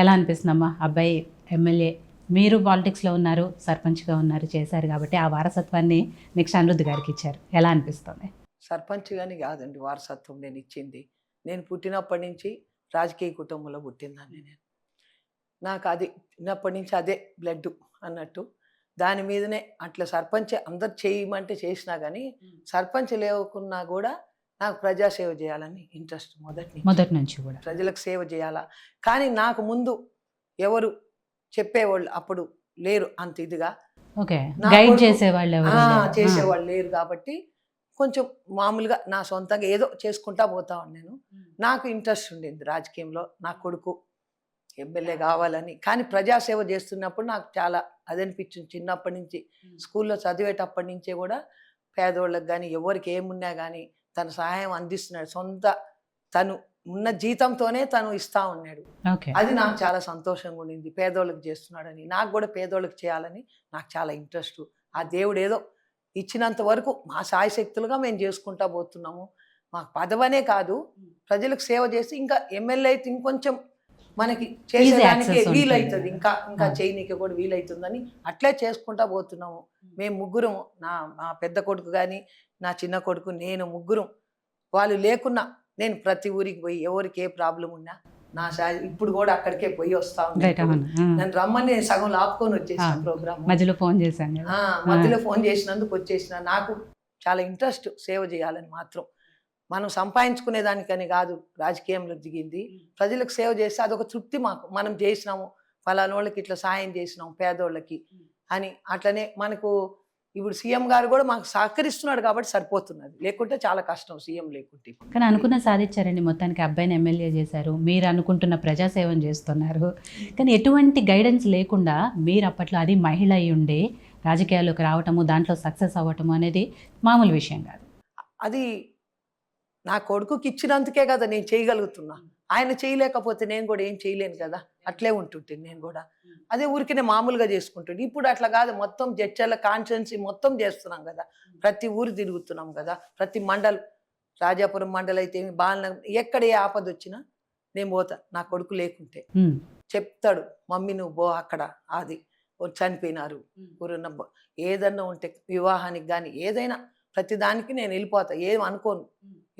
ఎలా అనిపిస్తుందమ్మా? అబ్బాయి ఎమ్మెల్యే, మీరు పాలిటిక్స్లో ఉన్నారు, సర్పంచ్గా ఉన్నారు, చేశారు కాబట్టి ఆ వారసత్వాన్ని నెక్స్ట్ అనిరుద్ధ్ గారికి ఇచ్చారు. ఎలా అనిపిస్తుంది? సర్పంచ్ గాని కాదండి వారసత్వం నేను ఇచ్చింది. నేను పుట్టినప్పటి నుంచి రాజకీయ కుటుంబంలో పుట్టిందాన్ని నేను. నాకు అది చిన్నప్పటి నుంచి అదే బ్లడ్ అన్నట్టు. దాని మీదనే అట్లా సర్పంచ్ అందరు చేయమంటే చేసినా గానీ, సర్పంచ్ లేకున్నా గూడా నాకు ప్రజాసేవ చేయాలని ఇంట్రెస్ట్ మొదటి నుంచి కూడా. ప్రజలకు సేవ చేయాలా. కానీ నాకు ముందు ఎవరు చెప్పేవాళ్ళు అప్పుడు లేరు అంత ఇదిగా. ఓకే. నా గైడ్ కొడుకు చేసేవాళ్ళు ఎవరు లేరు. చేసేవాళ్ళు లేరు కాబట్టి కొంచెం మామూలుగా నా సొంతంగా ఏదో చేసుకుంటా పోతా ఉన్నాను. నాకు ఇంట్రెస్ట్ ఉండింది రాజకీయంలో. నా కొడుకు ఎమ్మెల్యే కావాలని. కానీ ప్రజాసేవ చేస్తున్నప్పుడు నాకు చాలా అదనిపించింది చిన్నప్పటి నుంచి. స్కూల్లో చదివేటప్పటి నుంచే కూడా పేదోళ్ళకి కానీ ఎవరికి ఏమున్నా కానీ తన సహాయం అందిస్తున్నాడు. తను ఉన్న జీతంతోనే తను ఇస్తా ఉన్నాడు. అది నాకు చాలా సంతోషంగా ఉండింది. పేదోళ్ళకి చేస్తున్నాడని, నాకు కూడా పేదోళ్ళకి చేయాలని నాకు చాలా ఇంట్రెస్ట్. ఆ దేవుడు ఏదో ఇచ్చినంత వరకు మా శాయశక్తులుగా మేము చేసుకుంటా పోతున్నాము. మాకు పదవనే కాదు, ప్రజలకు సేవ చేసి ఇంకా ఎమ్మెల్యే అయితే ఇంకొంచెం మనకి చేసేదానికి వీలవుతుంది, ఇంకా చేయనీకి కూడా వీలవుతుందని అట్లే చేసుకుంటా పోతున్నాము. మేము ముగ్గురం, నా పెద్ద కొడుకు కానీ నా చిన్న కొడుకు నేను ముగ్గురం. వాళ్ళు లేకున్నా నేను ప్రతి ఊరికి పోయి ఎవరికి ఏ ప్రాబ్లం ఉన్నా నా ఇప్పుడు కూడా అక్కడికే పోయి వస్తా ఉన్నాను. నన్ను రమ్మని నేను సగం లాపుకొని వచ్చేసిన ప్రోగ్రామ్ మధ్యలో ఫోన్ చేశాను. మధ్యలో ఫోన్ చేసినందుకు వచ్చేసిన. నాకు చాలా ఇంట్రెస్ట్ సేవ చేయాలని మాత్రం. మనం సంపాదించుకునే దానికని కాదు రాజకీయంలో దిగింది. ప్రజలకు సేవ చేస్తే అదొక తృప్తి మాకు. మనం చేసినాము, ఫలానోళ్ళకి ఇట్లా సాయం చేసినాము పేదోళ్ళకి అని. అట్లనే మనకు ఇప్పుడు సీఎం గారు కూడా మాకు సహకరిస్తున్నాడు కాబట్టి సరిపోతున్నది. లేకుంటే చాలా కష్టం సీఎం లేకుంటే. కానీ అనుకున్న సాధించారండి. మొత్తానికి అబ్బాయిని ఎమ్మెల్యే చేశారు, మీరు అనుకుంటున్న ప్రజాసేవను చేస్తున్నారు. కానీ ఎటువంటి గైడెన్స్ లేకుండా మీరు అప్పట్లో అది మహిళ అయి ఉండి రాజకీయాల్లోకి రావటము, దాంట్లో సక్సెస్ అవ్వటము అనేది మామూలు విషయం కాదు. అది నా కొడుకుకి ఇచ్చినందుకే కదా నేను చేయగలుగుతున్నా. ఆయన చేయలేకపోతే నేను కూడా ఏం చేయలేను కదా. అట్లే ఉంటుంటే నేను కూడా అదే ఊరికినే మామూలుగా చేసుకుంటుంది. ఇప్పుడు అట్లా కాదు, మొత్తం జడ్చర్ల కాన్స్టిట్యున్సీ మొత్తం చేస్తున్నాం కదా. ప్రతి ఊరు తిరుగుతున్నాం కదా. ప్రతి మండల్, రాజాపురం మండల్ అయితే బాలనగర్, ఎక్కడ ఏ ఆపద వచ్చినా నేను పోతా. నా కొడుకు లేకుంటే చెప్తాడు, మమ్మీ నువ్వు పో అక్కడ, అది చనిపోయినారు ఊరున్న ఏదన్నా ఉంటే వివాహానికి కానీ ఏదైనా ప్రతి దానికి నేను వెళ్ళిపోతా. ఏం అనుకోను,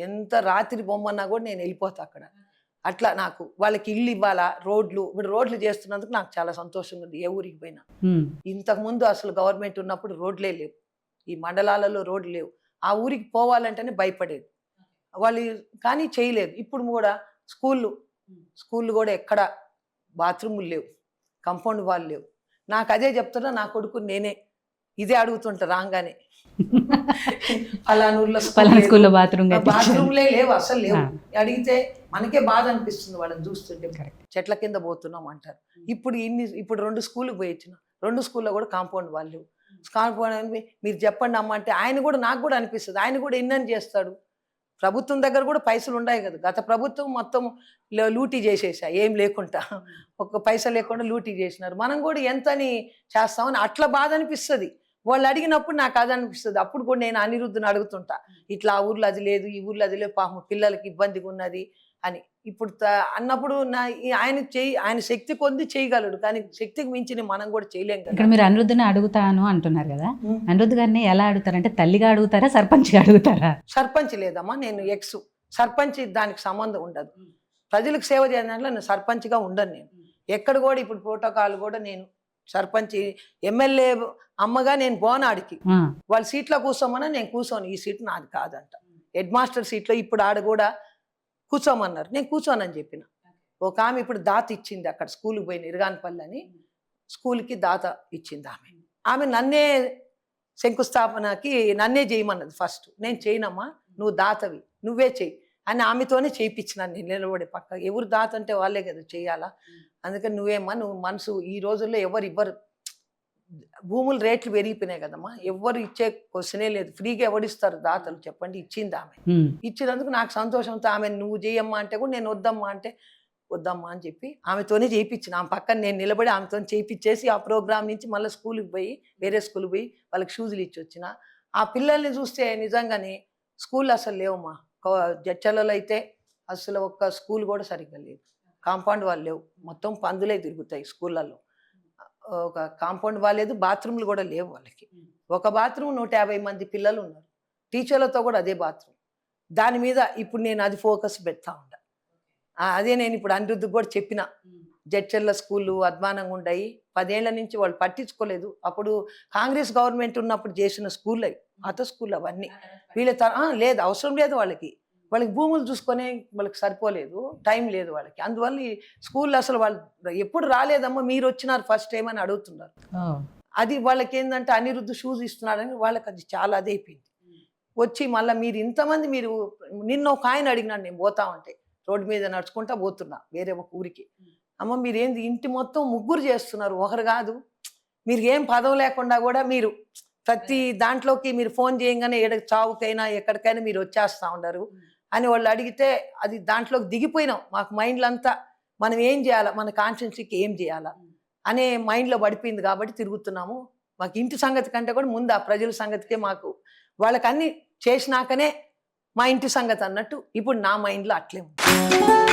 ఎంత రాత్రి బొమ్మన్నా కూడా నేను వెళ్ళిపోతా అక్కడ. అట్లా నాకు వాళ్ళకి ఇల్లు ఇవ్వాలా, ఇప్పుడు రోడ్లు చేస్తున్నందుకు నాకు చాలా సంతోషంగా ఉంది. ఏ ఊరికి పోయినా ఇంతకుముందు అసలు గవర్నమెంట్ ఉన్నప్పుడు రోడ్లే లేవు, ఈ మండలాలలో రోడ్లు లేవు. ఆ ఊరికి పోవాలంటేనే భయపడేది వాళ్ళు, కానీ చేయలేదు. ఇప్పుడు కూడా స్కూళ్ళు కూడా ఎక్కడ బాత్రూములు లేవు, కంపౌండ్ వాళ్ళు లేవు. నాకు అదే చెప్తున్నా, నా కొడుకు నేనే ఇదే అడుగుతుంటా రాగానే, పలానూరులో స్కూల్లో బాత్రూమ్లే లేవు, అసలు లేవు. అడిగితే మనకే బాధ అనిపిస్తుంది వాళ్ళని చూస్తుంటే. చెట్ల కింద పోతున్నాం అంటారు. ఇప్పుడు 2 స్కూళ్ళకి పోయి వచ్చిన, 2 స్కూల్లో కూడా కాంపౌండ్ వాళ్ళు. కాంపౌండ్ మీరు చెప్పండి అమ్మ అంటే నాకు కూడా అనిపిస్తుంది. ఆయన కూడా ఎన్నని చేస్తాడు. ప్రభుత్వం దగ్గర కూడా పైసలు ఉన్నాయి కదా. గత ప్రభుత్వం మొత్తం లూటీ చేసేసా, ఏం లేకుండా, ఒక్క పైసా లేకుండా లూటీ చేసినారు. మనం కూడా ఎంతని చేస్తామని అట్లా బాధ అనిపిస్తుంది. వాళ్ళు అడిగినప్పుడు నాకు అది అనిపిస్తుంది. అప్పుడు కూడా నేను అనిరుద్ధుని అడుగుతుంటా, ఇట్లా ఆ ఊర్లో అది లేదు, ఈ ఊర్లో అది లేదు, పాపం పిల్లలకి ఇబ్బందిగా ఉన్నది అని. ఇప్పుడు అన్నప్పుడు ఆయన శక్తి కొద్ది చేయగలడు, కానీ శక్తికి మించి మనం కూడా చేయలేం కదా. ఇక్కడ మీరు అనిరుద్ధిని అడుగుతాను అంటున్నారు కదా, అనిరుద్ధ్ గారిని ఎలా అడుగుతారంటే తల్లిగా అడుగుతారా, సర్పంచ్గా అడుగుతారా? సర్పంచ్ లేదమ్మా, నేను సర్పంచ్ దానికి సంబంధం ఉండదు. ప్రజలకు సేవ చేయాలంటే నేను సర్పంచ్గా ఉండను. నేను ఎక్కడ కూడా ఇప్పుడు ప్రోటోకాల్ కూడా నేను సర్పంచ్ ఎమ్మెల్యే అమ్మగా నేను పోనాడికి వాళ్ళ సీట్లో కూర్చోమన్నా నేను కూర్చోను. ఈ సీట్ నాది కాదంట. హెడ్ మాస్టర్ సీట్లో ఇప్పుడు ఆడ కూడా కూర్చోమన్నారు, నేను కూర్చోనని చెప్పిన. ఒక ఆమె ఇప్పుడు దాత ఇచ్చింది, అక్కడ స్కూల్కి పోయిన ఇరగానపల్లి అని స్కూల్కి దాత ఇచ్చింది. ఆమె నన్నే శంకుస్థాపనకి నన్నే చేయమన్నది ఫస్ట్. నేను చేయనమ్మా, నువ్వు దాతవి, నువ్వే చెయ్యి అని ఆమెతోనే చేయించినాను. నేను నిలబడే పక్క, ఎవరు దాత అంటే వాళ్ళే కదా చేయాలా. అందుకని నువ్వు మనసు, ఈ రోజుల్లో ఎవరు ఇవ్వరు, భూముల రేట్లు పెరిగిపోయినాయి కదమ్మా. ఎవరు ఇచ్చే క్వశ్చనే లేదు. ఫ్రీగా ఎవరిస్తారు దాతలు చెప్పండి. ఇచ్చింది ఆమె. ఇచ్చినందుకు నాకు సంతోషంతో ఆమె నువ్వు చేయమ్మా అంటే కూడా నేను వద్దమ్మా అంటే వద్దమ్మా అని చెప్పి ఆమెతోనే చేయించిన. ఆమె పక్కన నేను నిలబడి ఆమెతో చేయించేసి ఆ ప్రోగ్రామ్ నుంచి మళ్ళీ స్కూల్కి పోయి వేరే స్కూల్కి పోయి వాళ్ళకి షూజులు ఇచ్చి వచ్చిన. ఆ పిల్లల్ని చూస్తే నిజంగానే స్కూల్ అసలు లేవమ్మా. జడ్చర్లలో అయితే అసలు ఒక్క స్కూల్ కూడా సరిగ్గా లేదు. కాంపౌండ్ వాళ్ళు లేవు, మొత్తం పందులే తిరుగుతాయి స్కూళ్ళల్లో. ఒక కాంపౌండ్ వాళ్ళు లేదు, బాత్రూమ్లు కూడా లేవు వాళ్ళకి. ఒక బాత్రూమ్ 150 మంది పిల్లలు ఉన్నారు, టీచర్లతో కూడా అదే బాత్రూమ్. దాని మీద ఇప్పుడు నేను అది ఫోకస్ పెడతా ఉంటా. అదే నేను ఇప్పుడు అనిరుద్ధికి కూడా చెప్పిన, జడ్చర్ల స్కూళ్ళు అధ్వానంగా ఉన్నాయి, 10 ఏళ్ల నుంచి వాళ్ళు పట్టించుకోలేదు. అప్పుడు కాంగ్రెస్ గవర్నమెంట్ ఉన్నప్పుడు చేసిన స్కూళ్ళు అవి, పాత స్కూళ్ళు అవన్నీ. వీళ్ళ లేదు, అవసరం లేదు వాళ్ళకి భూములు చూసుకొని వాళ్ళకి సరిపోలేదు, టైం లేదు వాళ్ళకి. అందువల్ల ఈ స్కూల్ అసలు వాళ్ళు ఎప్పుడు రాలేదమ్మా, మీరు వచ్చినారు ఫస్ట్ టైం అని అడుగుతున్నారు. అది వాళ్ళకి ఏంటంటే అనిరుద్ధ్ షూస్ ఇస్తున్నారని వాళ్ళకి అది చాలా అదే అయిపోయింది. వచ్చి మళ్ళీ మీరు ఇంతమంది, మీరు నిన్న ఒక ఆయన అడిగినాడు, నేను పోతా ఉంటే రోడ్డు మీద నడుచుకుంటా పోతున్నా వేరే ఒక ఊరికి, అమ్మ మీరేంది ఇంటి మొత్తం ముగ్గురు చేస్తున్నారు, ఒకరు కాదు, మీరు ఏం పదవి లేకుండా కూడా మీరు ప్రతి దాంట్లోకి మీరు ఫోన్ చేయగానే చావుకైనా ఎక్కడికైనా మీరు వచ్చేస్తూ ఉన్నారు అని వాళ్ళు అడిగితే, అది దాంట్లోకి దిగిపోయినాం. మాకు మైండ్లో అంతా మనం ఏం చేయాలా, మన కాన్స్టిట్యున్సీకి ఏం చేయాలా అనే మైండ్లో పడిపోయింది కాబట్టి తిరుగుతున్నాము. మాకు ఇంటి సంగతి కంటే కూడా ముందు ఆ ప్రజల సంగతికే, మాకు వాళ్ళకి అన్ని చేసినాకనే మా ఇంటి సంగతి అన్నట్టు ఇప్పుడు నా మైండ్లో అట్లే ఉంది.